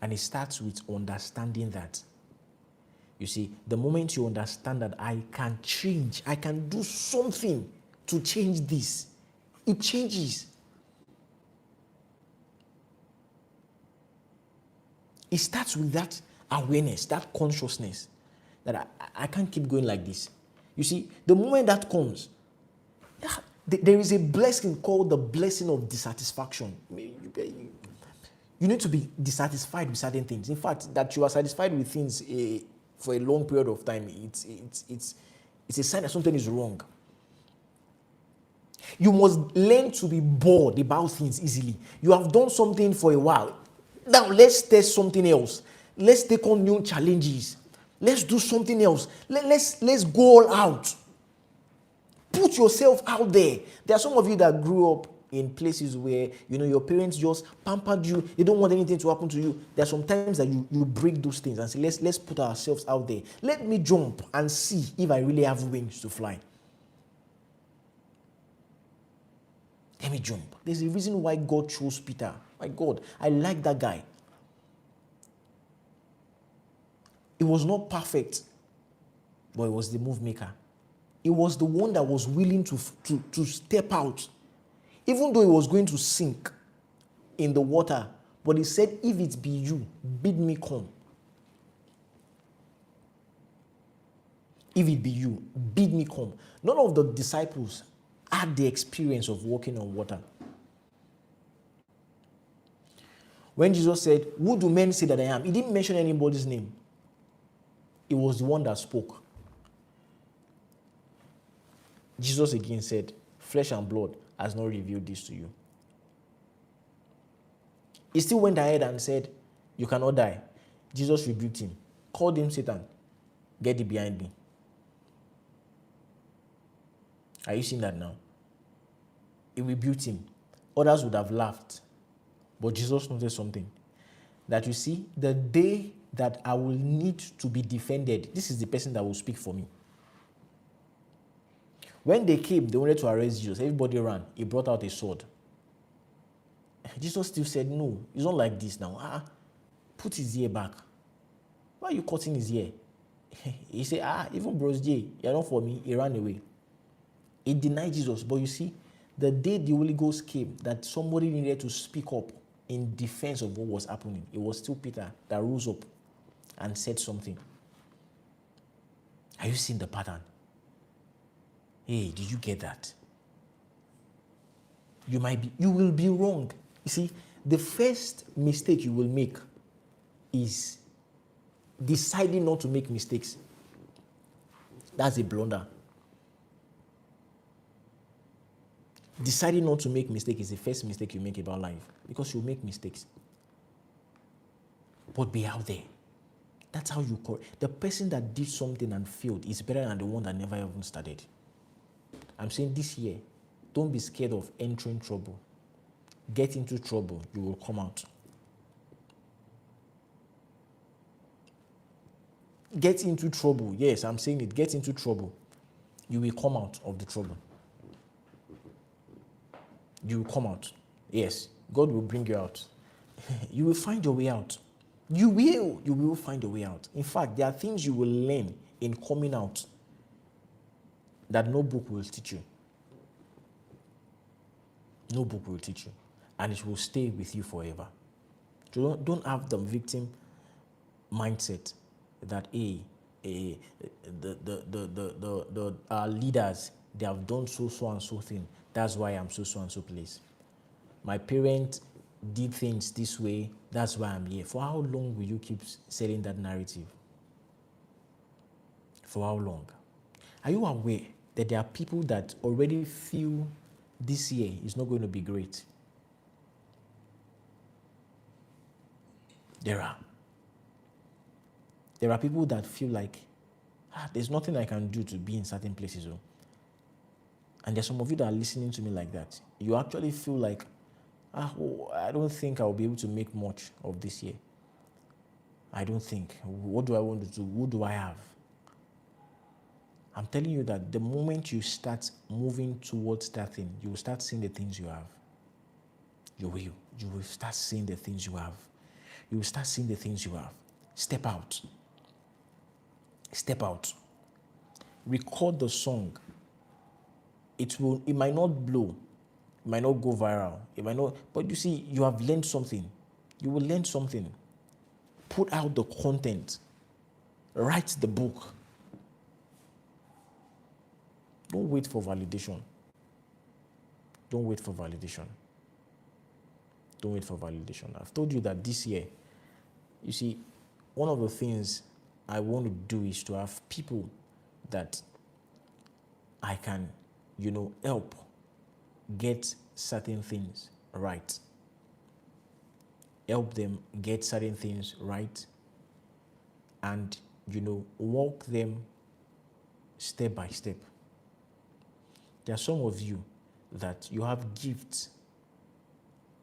And it starts with understanding that. You see, the moment you understand that I can change, I can do something to change this, it changes. It starts with that awareness, that consciousness, that I can't keep going like this. You see, the moment that comes, there is a blessing called the blessing of dissatisfaction. You need to be dissatisfied with certain things. In fact, that you are satisfied with things for a long period of time, it's a sign that something is wrong. You must learn to be bored about things easily. You have done something for a while. Now let's test something else. Let's take on new challenges. Let's do something else. Let's go all out. Put yourself out there. There are some of you that grew up in places where your parents just pampered you. They don't want anything to happen to you. There are some times that you break those things and say, let's put ourselves out there. Let me jump and see if I really have wings to fly. Let me jump. There's a reason why God chose Peter. My God, I like that guy. It was not perfect, but it was the move maker. It was the one that was willing to step out, even though he was going to sink in the water. But he said, if it be you, bid me come. If it be you, bid me come. None of the disciples had the experience of walking on water. When Jesus said, who do men say that I am? He didn't mention anybody's name. It was the one that spoke. Jesus again said, flesh and blood has not revealed this to you. He still went ahead and said, you cannot die. Jesus rebuked him, called him Satan. Get thee behind me. Are you seeing that now? He rebuked him. Others would have laughed. But Jesus noticed something. That you see, the day that I will need to be defended, this is the person that will speak for me. When they came, they wanted to arrest Jesus. Everybody ran. He brought out a sword. Jesus still said, no, it's not like this now. Put his ear back. Why are you cutting his ear? He said, even Bros J, you're not for me. He ran away. He denied Jesus. But you see, the day the Holy Ghost came, that somebody needed to speak up in defense of what was happening, it was still Peter that rose up and said something. Are you seeing the pattern? Hey, did you get that? You will be wrong. You see, the first mistake you will make is deciding not to make mistakes. That's a blunder. Deciding not to make mistakes is the first mistake you make about life, because you'll make mistakes. But be out there. That's how you correct. The person that did something and failed is better than the one that never even started. I'm saying this year, don't be scared of entering trouble. Get into trouble, you will come out. Get into trouble. Yes, I'm saying it. Get into trouble. You will come out of the trouble. You will come out. Yes, God will bring you out. You will find your way out. You will find your way out. In fact, there are things you will learn in coming out that no book will teach you. No book will teach you. And it will stay with you forever. So don't have the victim mindset that our leaders, they have done so and so thing. That's why I'm so and so place. My parents did things this way. That's why I'm here. For how long will you keep selling that narrative? For how long? Are you aware that there are people that already feel this year is not going to be great? There are people that feel like, there's nothing I can do to be in certain places. And there's some of you that are listening to me like that. You actually feel like, I don't think I'll be able to make much of this year. I don't think. What do I want to do? Who do I have? I'm telling you that the moment you start moving towards that thing, you will start seeing the things you have. You will. You will start seeing the things you have. You will start seeing the things you have. Step out. Step out. Record the song. It might not blow. It might not go viral. It might not, but you see, you have learned something. You will learn something. Put out the content. Write the book. Don't wait for validation. Don't wait for validation. Don't wait for validation. I've told you that this year, you see, one of the things I want to do is to have people that I can, help get certain things right. Help them get certain things right and, walk them step by step. There are some of you that you have gifts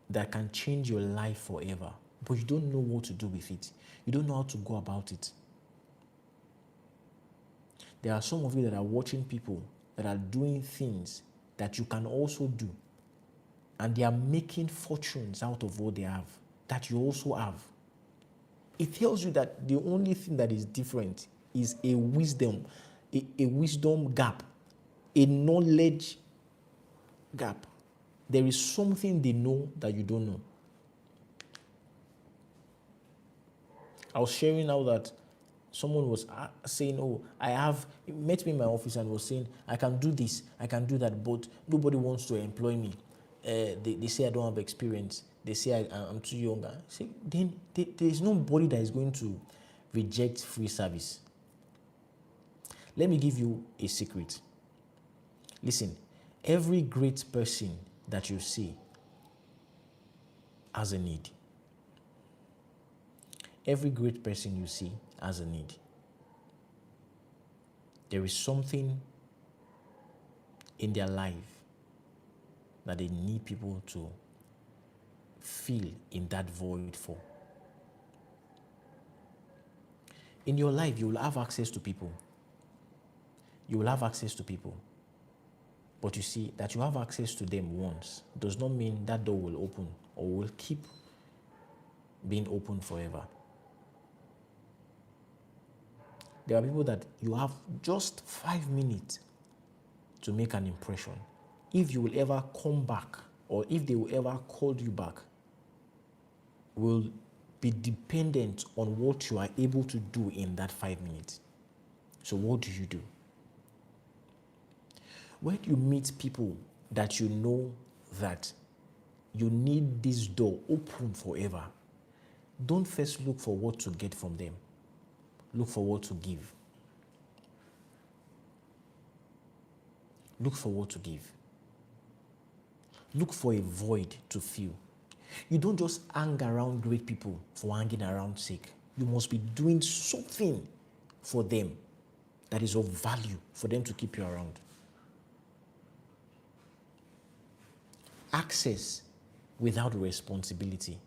that can change your life forever, but you don't know what to do with it. You don't know how to go about it. There are some of you that are watching people that are doing things that you can also do, and they are making fortunes out of what they have, that you also have. It tells you that the only thing that is different is a wisdom gap, a knowledge gap. There is something they know that you don't know. I was sharing now that someone was saying, he met me in my office and was saying, I can do this, I can do that, but nobody wants to employ me. They say I don't have experience. They say I'm too young. See, then there is nobody that is going to reject free service. Let me give you a secret. Listen, every great person that you see has a need. Every great person you see has a need. There is something in their life that they need people to fill in that void for. In your life, you will have access to people. You will have access to people. But you see, that you have access to them once does not mean that door will open or will keep being open forever. There are people that you have just 5 minutes to make an impression. If you will ever come back, or if they will ever call you back, will be dependent on what you are able to do in that 5 minutes. So what do you do? When you meet people that you know that you need this door open forever, don't first look for what to get from them. Look for what to give. Look for what to give. Look for a void to fill. You don't just hang around great people for hanging around sake. You must be doing something for them that is of value for them to keep you around. Access without responsibility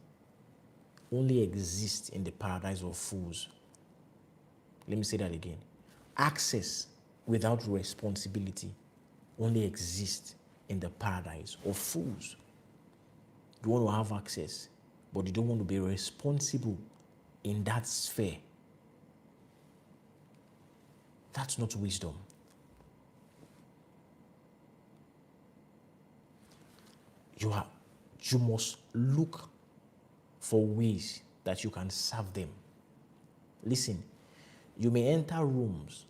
only exists in the paradise of fools. Let me say that again. Access without responsibility only exists in the paradise of fools. You want to have access, but you don't want to be responsible in that sphere. That's not wisdom. You must look for ways that you can serve them. Listen, you may enter rooms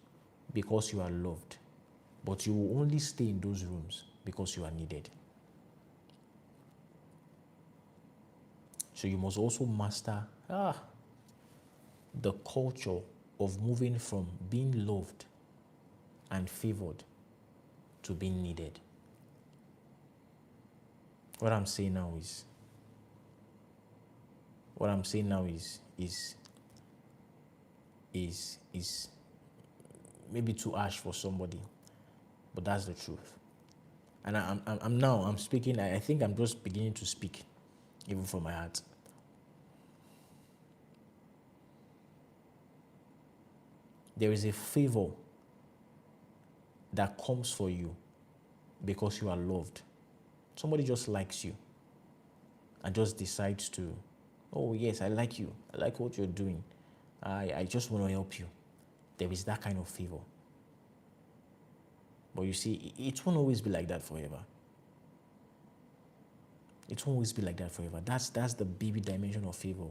because you are loved, but you will only stay in those rooms because you are needed. So you must also master the culture of moving from being loved and favored to being needed. What I'm saying now is maybe too harsh for somebody, but that's the truth. And I'm speaking. I think I'm just beginning to speak, even from my heart. There is a favor that comes for you because you are loved. Somebody just likes you and just decides to, oh yes, I like you. I like what you're doing. I just want to help you. There is that kind of favor. But you see, it won't always be like that forever. It won't always be like that forever. That's the baby dimension of favor.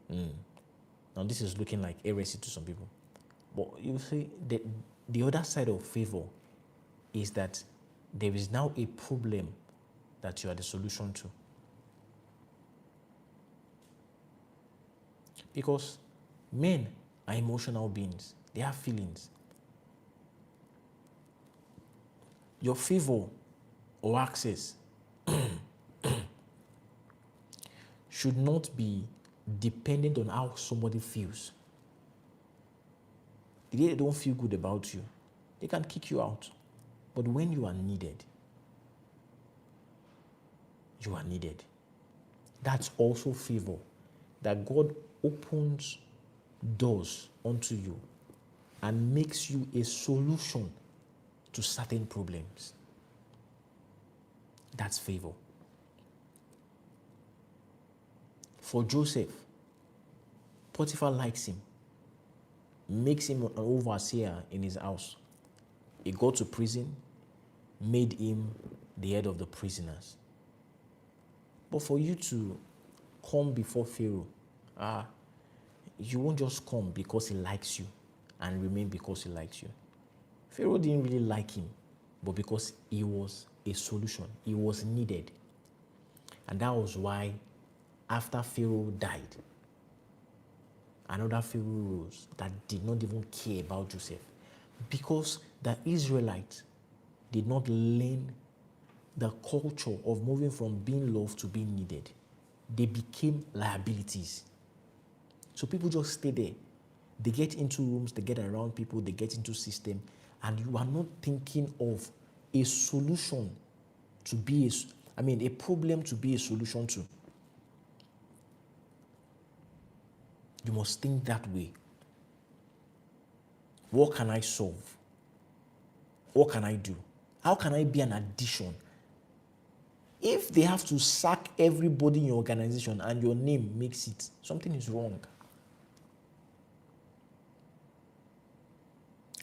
Now this is looking like heresy to some people. But you see, the other side of favor is that there is now a problem that you are the solution to. Because Men are emotional beings. They have feelings. Your favor or access should not be dependent on how somebody feels. The day they don't feel good about you, they can kick you out. But when you are needed, you are needed. That's also favor. That God opens doors unto you and makes you a solution to certain problems. That's favor. For Joseph, Potiphar likes him, makes him an overseer in his house. He got to prison, made him the head of the prisoners. But for you to come before Pharaoh, you won't just come because he likes you and remain because he likes you. Pharaoh didn't really like him, but because he was a solution, he was needed. And that was why after Pharaoh died, another Pharaoh rose that did not even care about Joseph, because the Israelites did not learn the culture of moving from being loved to being needed. They became liabilities. So people just stay there. They get into rooms, they get around people, they get into system, and you are not thinking of a solution to be a problem to be a solution to. You must think that way. What can I solve? What can I do? How can I be an addition? If they have to sack everybody in your organization and your name makes it, something is wrong.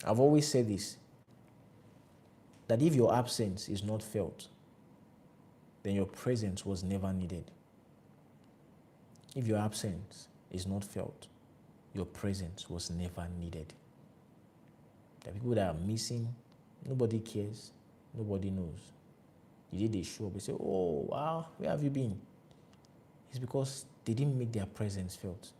I've always said this, that if your absence is not felt, then your presence was never needed. If your absence is not felt, your presence was never needed. The people that are missing, nobody cares, nobody knows. The day they show up, they say, oh, wow, where have you been? It's because they didn't make their presence felt.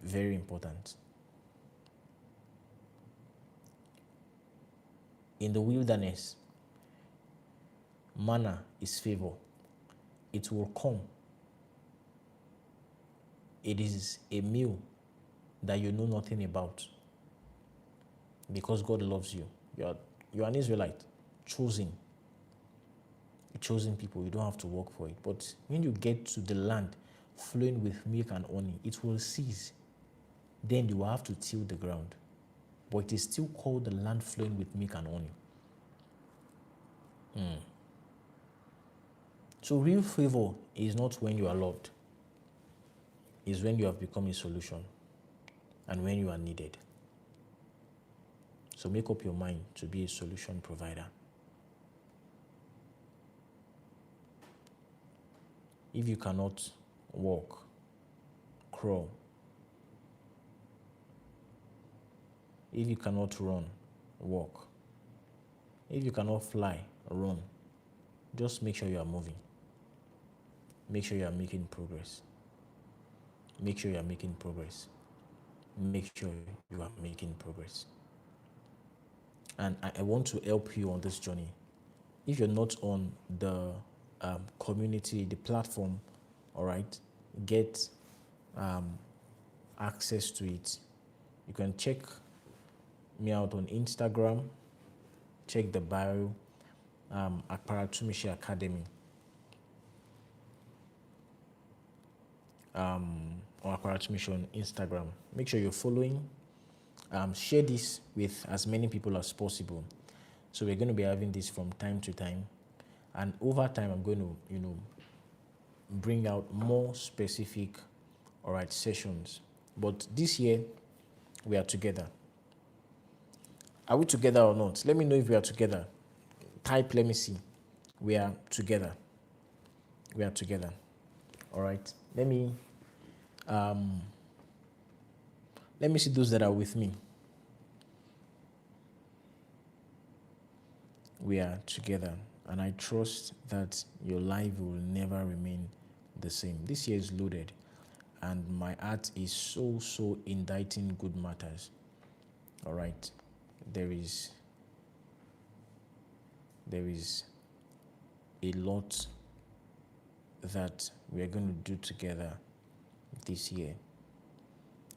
Very important. In the wilderness, manna is favor. It will come. It is a meal that you know nothing about, because God loves you. You're an Israelite, chosen. A chosen people. You don't have to work for it. But when you get to the land flowing with milk and honey, it will cease. Then you will have to till the ground. But it is still called the land flowing with milk and honey. So real favor is not when you are loved. It's when you have become a solution and when you are needed. So make up your mind to be a solution provider. If you cannot walk, crawl. If you cannot run, walk. If you cannot fly, run. Just make sure you are moving. Make sure you are making progress. Make sure you are making progress. Make sure you are making progress. And I want to help you on this journey. If you're not on the community, the platform, all right, get access to it. You can check me out on Instagram. Check the bio, Akparatumishi Academy. Or Akparatumishi on Instagram. Make sure you're following. Share this with as many people as possible. So we're going to be having this from time to time. And over time, I'm going to, bring out more specific, all right, sessions. But this year, we are together. Are we together or not? Let me know if we are together. Type, let me see. We are together. We are together. All right. Let me see those that are with me. We are together. And I trust that your life will never remain the same. This year is loaded, and my heart is so indicting good matters. All right. There is a lot that we are going to do together this year.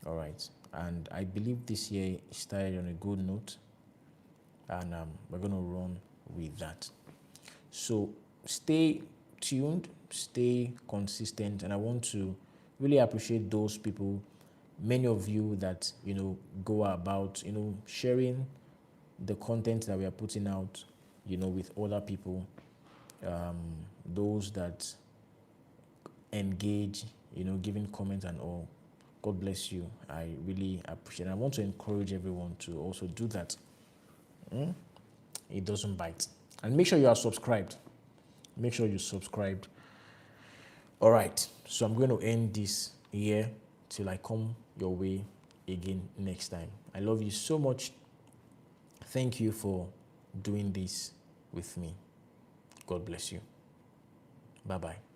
All right. And I believe this year started on a good note, and we're going to run with that. So stay tuned, stay consistent, and I want to really appreciate those people, many of you that, go about, sharing the content that we are putting out, with other people, those that engage, giving comments and all. God bless you. I really appreciate it. I want to encourage everyone to also do that. It doesn't bite. And make sure you are subscribed. Make sure you subscribed. All right. So I'm going to end this here till I come your way again next time. I love you so much. Thank you for doing this with me. God bless you. Bye-bye.